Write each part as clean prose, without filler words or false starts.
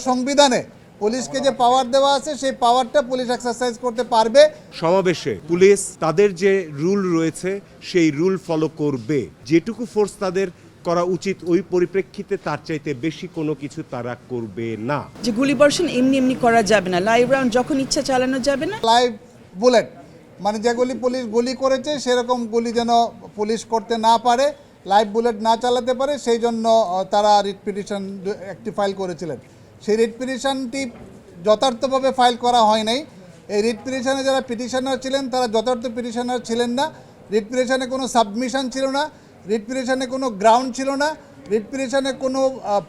সংবিধানে পুলিশকে যে পাওয়ার দেওয়া আছে সেই পাওয়ারটা পুলিশ এক্সারসাইজ করতে পারবে। সমাবেশে পুলিশ তাদের যে রুল রয়েছে সেই রুল ফলো করবে, যেটুকু ফোর্স তাদের করা উচিত ওই পরিপ্রেক্ষিতে তার চাইতে বেশি কোনো কিছু তারা করবে না। যে গুলিবর্ষণ এমনি এমনি করা যাবে না, লাইভ রাউন্ড যখন ইচ্ছা চালানো যাবে না। লাইভ বুলেট মানে যেগুলি পুলিশ গুলি করেছে সেরকম গুলি যেন পুলিশ করতে না পারে, লাইভ বুলেট না চালাতে পারে, সেই জন্য তারা রিট পিটিশন একটি ফাইল করেছিলেন। সেই রিট পিটিশনটি যথার্থভাবে ফাইল করা হয় নাই। এই রিট পিটিশনে যারা পিটিশনার ছিলেন তারা যথার্থ পিটিশনার ছিলেন না। রিট পিটিশনে কোনো সাবমিশন ছিল না, রিট পিটিশনে কোনো গ্রাউন্ড ছিল না, রিট পিটিশনে কোনো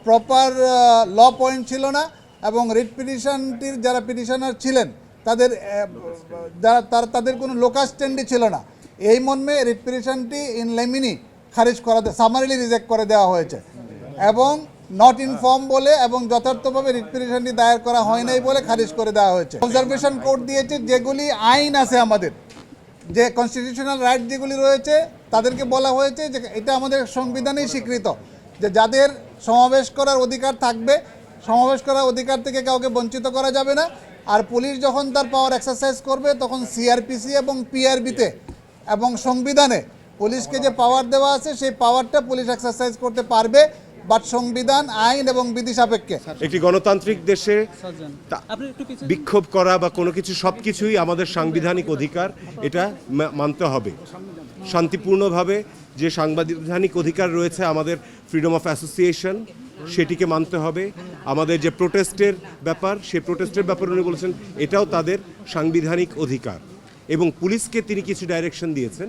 প্রপার ল পয়েন্ট ছিল না, এবং রিট পিটিশনটির যারা পিটিশনার ছিলেন তাদের কোনো লোকাস স্ট্যান্ডই ছিল না। এই মর্মে রিট পিটিশনটি ইন লেমিনি খারিজ করা, সামারিলি রিজেক্ট করে দেওয়া হয়েছে এবং নট ইনফর্ম বলে এবং যথার্থভাবে রিট পিটিশনটি দায়ের করা হয় নাই বলে খারিজ করে দেওয়া হয়েছে। অবজারভেশন কোর্ট দিয়েছে যেগুলি আইন আছে আমাদের, যে কনস্টিটিউশনাল রাইট যেগুলি রয়েছে তাদেরকে বলা হয়েছে যে এটা আমাদের সংবিধানেই স্বীকৃত যে যাদের সমাবেশ করার অধিকার থাকবে, সমাবেশ করার অধিকার থেকে কাউকে বঞ্চিত করা যাবে না। আর পুলিশ যখন তার পাওয়ার এক্সারসাইজ করবে তখন সিআরপিসি এবং পিআরবিতে এবং সংবিধানে পুলিশকে যে পাওয়ার দেওয়া আছে সেই পাওয়ারটা পুলিশ এক্সারসাইজ করতে পারবে, বাট সংবিধান, আইন এবং বিধি সাপেক্ষে। একটি গণতান্ত্রিক দেশে বিক্ষোভ করা বা কোনো কিছু সবকিছুই আমাদের সাংবিধানিক অধিকার, এটা মানতে হবে। শান্তিপূর্ণভাবে যে সাংবিধানিক অধিকার রয়েছে আমাদের, ফ্রিডম অফ অ্যাসোসিয়েশন, সেটিকে মানতে হবে। আমাদের যে প্রোটেস্টের ব্যাপার, সেই প্রোটেস্টের ব্যাপারে উনি বলেছেন এটাও তাদের সাংবিধানিক অধিকার। এবং পুলিশকে তিনি কিছু ডাইরেকশন দিয়েছেন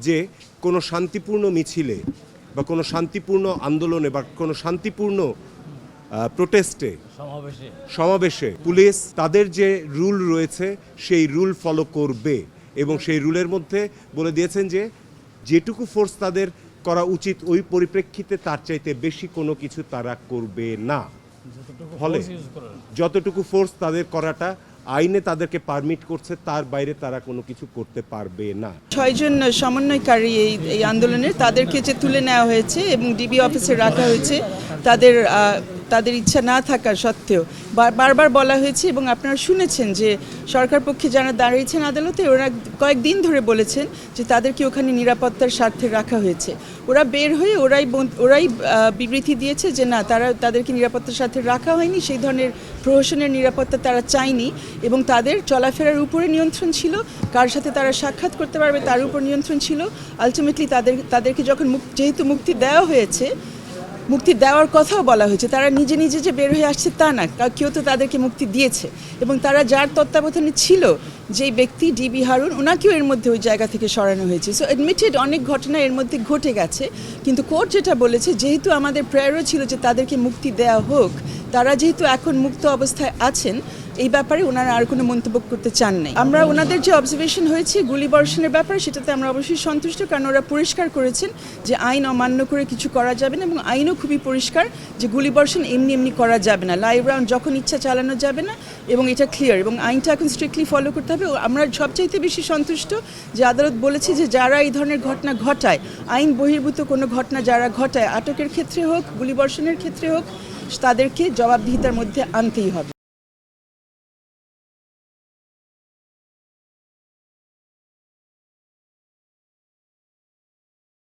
যে কোনো শান্তিপূর্ণ মিছিলে বা কোনো শান্তিপূর্ণ আন্দোলনে বা কোনো শান্তিপূর্ণ প্রোটেস্টে, সমাবেশে পুলিশ তাদের যে রুল রয়েছে সেই রুল ফলো করবে, এবং সেই রুলের মধ্যে বলে দিয়েছেন যে যেটুকু ফোর্স তাদের করা উচিত ওই পরিপ্রেক্ষিতে তার চাইতে বেশি কোনো কিছু তারা করবে না। ফলে যতটুকু ফোর্স তাদের করাটা আইনে তাদেরকে পারমিট করছে তার বাইরে তারা কোনো কিছু করতে পারবে না। 6 জন সমন্বয়কারী এই আন্দোলনের, তাদেরকে যে তুলে নেওয়া হয়েছে এবং ডিবি অফিসে রাখা হয়েছে, তাদের ইচ্ছা না থাকার সত্ত্বেও বারবার বলা হয়েছে এবং আপনারা শুনেছেন যে সরকার পক্ষে যারা দাঁড়িয়েছেন আদালতে, ওরা কয়েকদিন ধরে বলেছেন যে তাদেরকে ওখানে নিরাপত্তার স্বার্থে রাখা হয়েছে। ওরা বের হয়ে ওরাই বিবৃতি দিয়েছে যে না, তাদেরকে নিরাপত্তার স্বার্থে রাখা হয়নি, সেই ধরনের প্রহসনের নিরাপত্তা তারা চায়নি, এবং তাদের চলাফেরার উপরে নিয়ন্ত্রণ ছিল, কার সাথে তারা সাক্ষাৎ করতে পারবে তার উপর নিয়ন্ত্রণ ছিল। আলটিমেটলি তাদেরকে যখন যেহেতু মুক্তি দেওয়া হয়েছে, মুক্তি দেওয়ার কথাও বলা হয়েছে, তারা নিজে নিজে যে বের হয়ে আসছে তা না, কেউ তো তাদেরকে মুক্তি দিয়েছে। এবং তারা যার তত্ত্বাবধানে ছিল, যেই ব্যক্তি ডিবি হারুন, ওনাকেও এর মধ্যে ওই জায়গা থেকে সরানো হয়েছে। সো অ্যাডমিটেড অনেক ঘটনা এর মধ্যে ঘটে গেছে, কিন্তু কোর্ট যেটা বলেছে, যেহেতু আমাদের প্রেয়ারও ছিল যে তাদেরকে মুক্তি দেওয়া হোক, তারা যেহেতু এখন মুক্ত অবস্থায় আছেন, এই ব্যাপারে ওনারা আর কোনো মন্তব্য করতে চান নাই। আমরা ওনাদের যে অবজারভেশন হয়েছে গুলিবর্ষণের ব্যাপারে, সেটাতে আমরা অবশ্যই সন্তুষ্ট, কারণ ওরা পরিষ্কার করেছেন যে আইন অমান্য করে কিছু করা যাবে না, এবং আইনও খুবই পরিষ্কার যে গুলিবর্ষণ এমনি এমনি করা যাবে না, লাইভ রাউন্ড যখন ইচ্ছা চালানো যাবে না, এবং এটা ক্লিয়ার, এবং আইনটা এখন স্ট্রিক্টলি ফলো করতে হবে। আমরা সবচাইতে বেশি সন্তুষ্ট যে আদালত বলেছে যে যারা এই ধরনের ঘটনা ঘটায়, আইন বহির্ভূত কোনো ঘটনা যারা ঘটায়, আটকের ক্ষেত্রে হোক, গুলিবর্ষণের ক্ষেত্রে হোক, তাদেরকে জবাবদিহিতার মধ্যে আনতেই হবে।